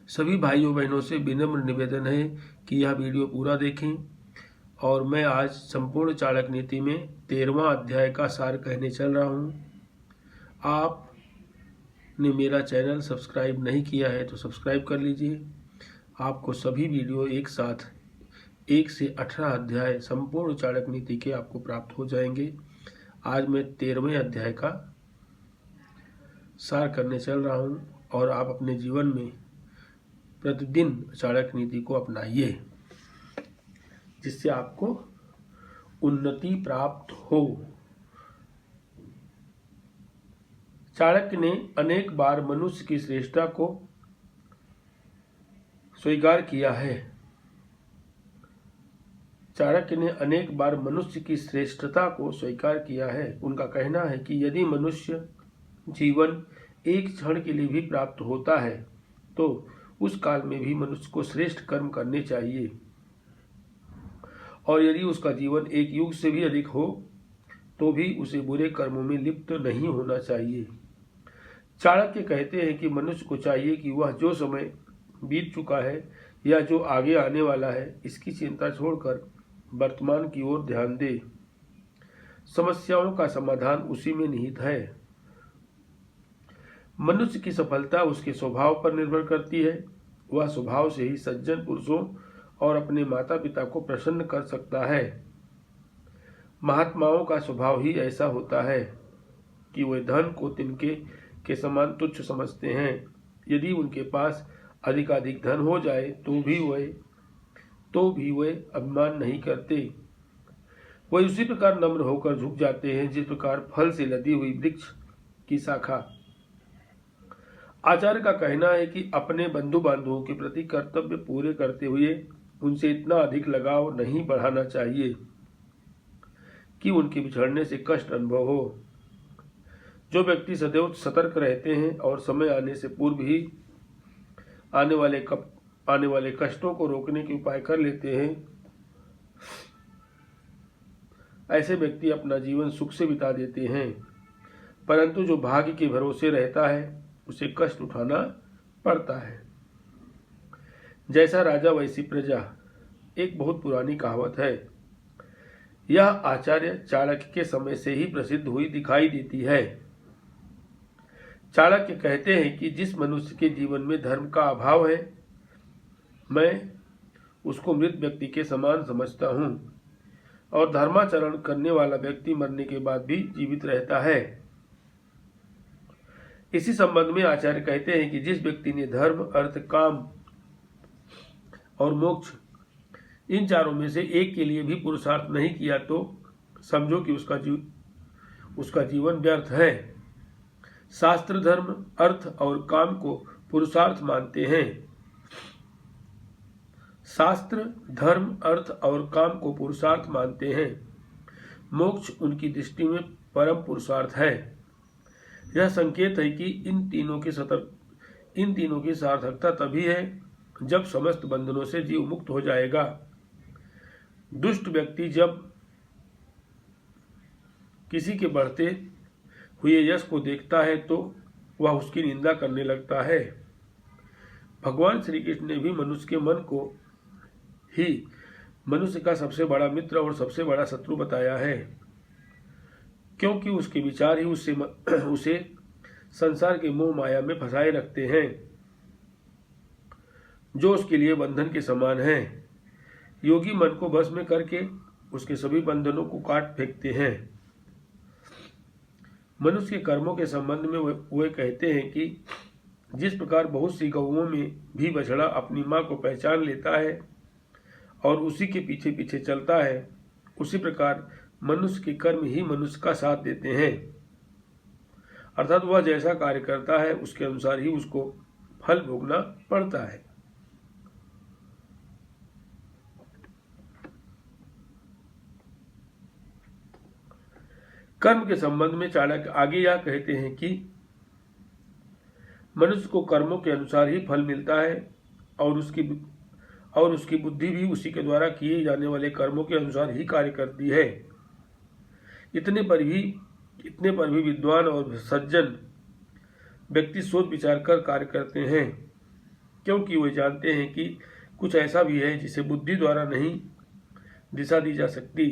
सभी भाइयों बहनों से विनम्र निवेदन है कि यह वीडियो पूरा देखें। और मैं आज संपूर्ण चाणक्य नीति में 13वां अध्याय का सार कहने चल रहा हूँ। आपने मेरा चैनल सब्सक्राइब नहीं किया है तो सब्सक्राइब कर लीजिए। आपको सभी वीडियो एक साथ 1 से 18 अध्याय संपूर्ण चाणक्य नीति के आपको प्राप्त हो जाएंगे। आज मैं 13वें अध्याय का सार करने चल रहा हूँ और आप अपने जीवन में प्रतिदिन चाणक्य नीति को अपनाइए, जिससे आपको उन्नति प्राप्त हो। चाणक्य ने अनेक बार मनुष्य की श्रेष्ठता को स्वीकार किया है। चाणक्य ने अनेक बार मनुष्य की श्रेष्ठता को स्वीकार किया है। उनका कहना है कि यदि मनुष्य जीवन एक क्षण के लिए भी प्राप्त होता है तो उस काल में भी मनुष्य को श्रेष्ठ कर्म करने चाहिए, और यदि उसका जीवन एक युग से भी अधिक हो तो भी उसे बुरे कर्मों में लिप्त नहीं होना चाहिए। चाणक्य कहते हैं कि मनुष्य को चाहिए कि वह जो समय बीत चुका है या जो आगे आने वाला है इसकी चिंता छोड़कर वर्तमान की ओर ध्यान दे। समस्याओं का समाधान उसी में निहित है। मनुष्य की सफलता उसके स्वभाव पर निर्भर करती है। वह स्वभाव से ही सज्जन पुरुषों और अपने माता पिता को प्रसन्न कर सकता है। महात्माओं का स्वभाव ही ऐसा होता है कि वे धन को तिनके के समान तुच्छ समझते हैं। यदि उनके पास अधिकाधिक धन हो जाए तो भी वे अभिमान नहीं करते। वे उसी प्रकार नम्र होकर झुक जाते हैं जिस प्रकार फल से लदी हुई वृक्ष की शाखा। आचार्य का कहना है कि अपने बंधु बांधवों के प्रति कर्तव्य पूरे करते हुए उनसे इतना अधिक लगाव नहीं बढ़ाना चाहिए कि उनके बिछड़ने से कष्ट अनुभव हो। जो व्यक्ति सदैव सतर्क रहते हैं और समय आने से पूर्व ही आने वाले कष्टों को रोकने के उपाय कर लेते हैं, ऐसे व्यक्ति अपना जीवन सुख से बिता देते हैं। परंतु जो भाग्य के भरोसे रहता है उसे कष्ट उठाना पड़ता है। जैसा राजा वैसी प्रजा, एक बहुत पुरानी कहावत है। यह आचार्य चाणक्य के समय से ही प्रसिद्ध हुई दिखाई देती है। चाणक्य कहते हैं कि जिस मनुष्य के जीवन में धर्म का अभाव है, मैं उसको मृत व्यक्ति के समान समझता हूँ, और धर्माचरण करने वाला व्यक्ति मरने के बाद भी जीवित रहता है। इसी संबंध में आचार्य कहते हैं कि जिस व्यक्ति ने धर्म, अर्थ, काम और मोक्ष इन चारों में से एक के लिए भी पुरुषार्थ नहीं किया तो समझो कि उसका जीवन व्यर्थ है। शास्त्र धर्म, अर्थ और काम को पुरुषार्थ मानते हैं। शास्त्र धर्म, अर्थ और काम को पुरुषार्थ मानते हैं। मोक्ष उनकी दृष्टि में परम पुरुषार्थ है। यह संकेत है कि इन तीनों की सार्थकता तभी है जब समस्त बंधनों से जीव मुक्त हो जाएगा। दुष्ट व्यक्ति जब किसी के बढ़ते हुए यश को देखता है तो वह उसकी निंदा करने लगता है। भगवान श्री कृष्ण ने भी मनुष्य के मन को ही मनुष्य का सबसे बड़ा मित्र और सबसे बड़ा शत्रु बताया है, क्योंकि उसके विचार ही उसे संसार के मोह माया में फंसाए रखते हैं, जो उसके लिए बंधन के समान है। योगी मन को बस में करके उसके सभी बंधनों को काट फेंकते हैं। मनुष्य के कर्मों के संबंध में वे कहते हैं कि जिस प्रकार बहुत सी गौओं में भी बछड़ा अपनी मां को पहचान लेता है और उसी के पीछे पीछे चलता है, उसी प्रकार मनुष्य के कर्म ही मनुष्य का साथ देते हैं। अर्थात वह जैसा कार्य करता है उसके अनुसार ही उसको फल भोगना पड़ता है। कर्म के संबंध में चाणक्य आगे यह कहते हैं कि मनुष्य को कर्मों के अनुसार ही फल मिलता है और उसकी बुद्धि भी उसी के द्वारा किए जाने वाले कर्मों के अनुसार ही कार्य करती है। इतने पर भी विद्वान और सज्जन व्यक्ति सोच विचार कर कार्य करते हैं क्योंकि वे जानते हैं कि कुछ ऐसा भी है जिसे बुद्धि द्वारा नहीं दिशा दी जा सकती।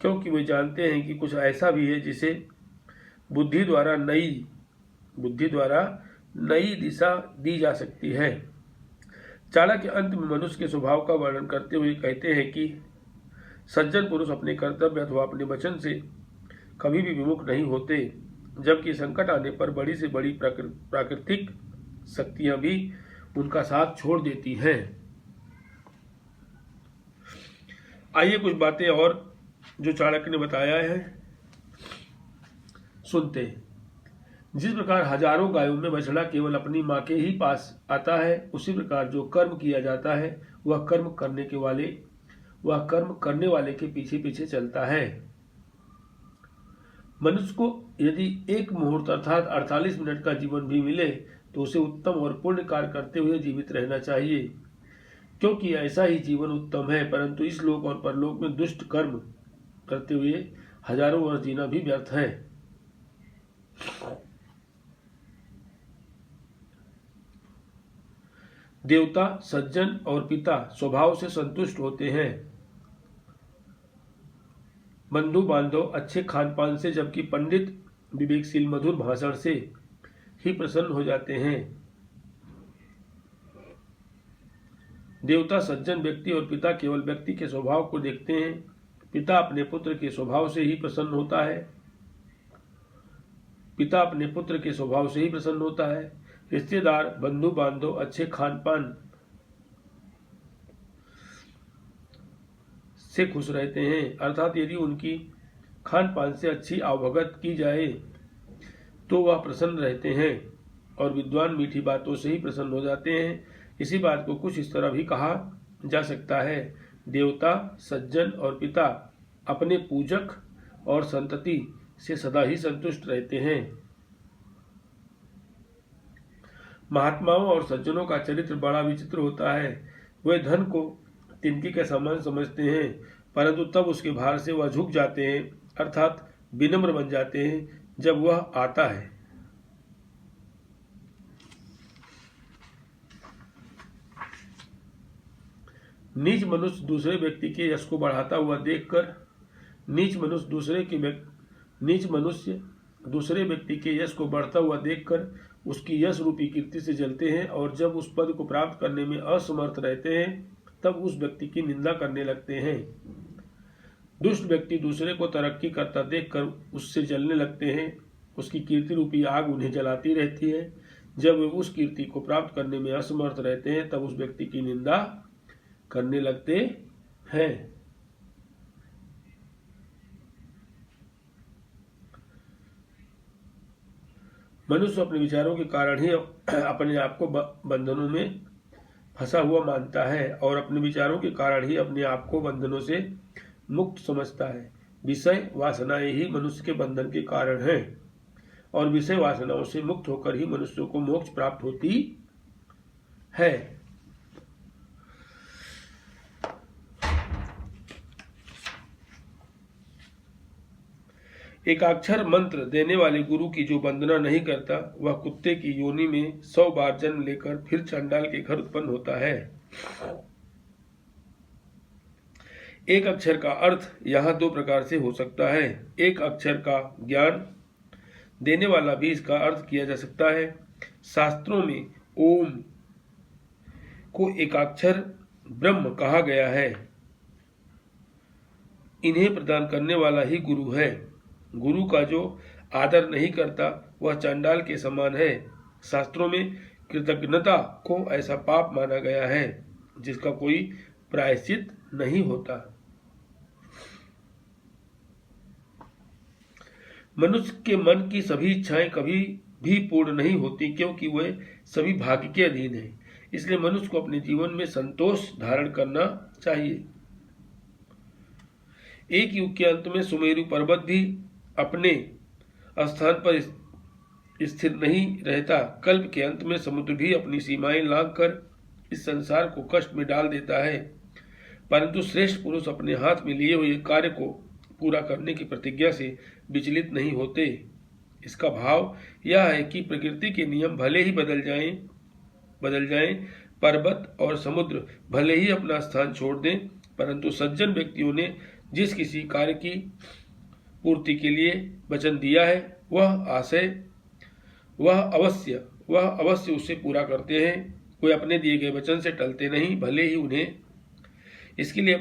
क्योंकि वे जानते हैं कि कुछ ऐसा भी है जिसे बुद्धि द्वारा नई दिशा दी जा सकती है। चाणक्य अंत में मनुष्य के स्वभाव का वर्णन करते हुए कहते हैं कि सज्जन पुरुष अपने कर्तव्य अथवा अपने वचन से कभी भी विमुख नहीं होते, जबकि संकट आने पर बड़ी से बड़ी प्राकृतिक शक्तियां भी उनका साथ छोड़ देती हैं। आइए कुछ बातें और जो चाणक्य ने बताया है सुनते हैं। जिस प्रकार हजारों गायों में बछड़ा केवल अपनी मां के ही पास आता है, उसी प्रकार जो कर्म किया जाता है वह कर्म करने वाले के पीछे पीछे चलता है। मनुष्य को यदि एक मुहूर्त अर्थात 48 मिनट का जीवन भी मिले तो उसे उत्तम और पुण्य कार्य करते हुए जीवित रहना चाहिए, क्योंकि ऐसा ही जीवन उत्तम है। परंतु इस लोक और परलोक में दुष्ट कर्म करते हुए हजारों वर्ष जीना भी व्यर्थ है। देवता, सज्जन और पिता स्वभाव से संतुष्ट होते हैं, बंधु बांधव अच्छे खान पान से, जबकि पंडित विवेकशील मधुर भाषण से ही प्रसन्न हो जाते हैं। देवता, सज्जन व्यक्ति और पिता केवल व्यक्ति के स्वभाव को देखते हैं। पिता अपने पुत्र के स्वभाव से ही प्रसन्न होता है। रिश्तेदार, बंधु बांधव अच्छे खान पान से खुश रहते हैं, अर्थात यदि उनकी खान पान से अच्छी आवभगत की जाए तो वह प्रसन्न रहते हैं। और विद्वान मीठी बातों से ही प्रसन्न हो जाते हैं। इसी बात को कुछ इस तरह भी कहा जा सकता है, देवता, सज्जन और पिता अपने पूजक और संतति से सदा ही संतुष्ट रहते हैं। महात्माओं और सज्जनों का चरित्र बड़ा विचित्र होता है। वे धन को तिनके के समान समझते हैं, परंतु तब उसके भार से वह झुक जाते हैं, अर्थात विनम्र बन जाते हैं जब वह आता है। नीच मनुष्य दूसरे व्यक्ति के यश को बढ़ाता हुआ देखकर दूसरे व्यक्ति के यश को बढ़ता हुआ देखकर उसकी यश रूपी कीर्ति से जलते हैं, और जब उस पद को प्राप्त करने में असमर्थ रहते हैं तब उस व्यक्ति की निंदा करने लगते हैं। दुष्ट व्यक्ति दूसरे को तरक्की करता देखकर उससे जलने लगते हैं। उसकी कीर्ति रूपी आग उन्हें जलाती रहती है। जब वे उस कीर्ति को प्राप्त करने में असमर्थ रहते हैं तब उस व्यक्ति की निंदा करने लगते हैं। मनुष्य अपने विचारों के कारण ही अपने आप को बंधनों में फंसा हुआ मानता है, और अपने विचारों के कारण ही अपने आप को बंधनों से मुक्त समझता है। विषय वासनाएं ही मनुष्य के बंधन के कारण हैं, और विषय वासनाओं से मुक्त होकर ही मनुष्य को मोक्ष प्राप्त होती है। एकाक्षर मंत्र देने वाले गुरु की जो वंदना नहीं करता, वह कुत्ते की योनि में 100 बार जन्म लेकर फिर चंडाल के घर उत्पन्न होता है। एक अक्षर का अर्थ यहाँ 2 प्रकार से हो सकता है। एक अक्षर का ज्ञान देने वाला भी इसका अर्थ किया जा सकता है। शास्त्रों में ओम को एकाक्षर ब्रह्म कहा गया है। इन्हें प्रदान करने वाला ही गुरु है। गुरु का जो आदर नहीं करता वह चंडाल के समान है। शास्त्रों में कृतज्ञता को ऐसा पाप माना गया है जिसका कोई प्रायश्चित नहीं होता। मनुष्य के मन की सभी इच्छाएं कभी भी पूर्ण नहीं होती, क्योंकि वे सभी भाग्य के अधीन हैं। इसलिए मनुष्य को अपने जीवन में संतोष धारण करना चाहिए। एक युग के अंत में सुमेरु पर्वत भी अपने स्थान पर स्थिर नहीं रहता। कल्प के अंत में समुद्र भी अपनी सीमाएं लांघकर इस संसार को कष्ट में डाल देता है, परंतु श्रेष्ठ पुरुष अपने हाथ में लिए हुए कार्य को पूरा करने की प्रतिज्ञा से विचलित नहीं होते। इसका भाव यह है कि प्रकृति के नियम भले ही बदल जाएं, पर्वत और समुद्र भले ही अपना स्थान छोड़ दें, परंतु सज्जन व्यक्तियों ने जिस किसी कार्य की पूर्ति के लिए वचन दिया है वह अवश्य उसे पूरा करते हैं। कोई अपने दिए गए वचन से टलते नहीं, भले ही उन्हें इसके लिए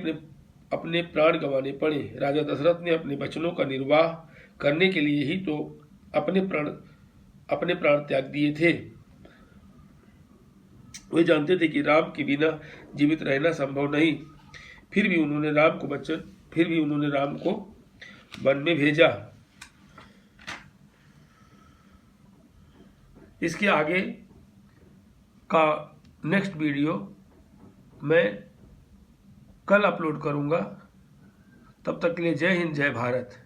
अपने प्राण गंवाने पड़े। राजा दशरथ ने अपने वचनों का निर्वाह करने के लिए ही तो अपने प्राण त्याग दिए थे। वे जानते थे कि राम के बिना जीवित रहना संभव नहीं, फिर भी उन्होंने राम को वन में भेजा। इसके आगे का नेक्स्ट वीडियो मैं कल अपलोड करूंगा। तब तक के लिए जय हिंद, जय भारत।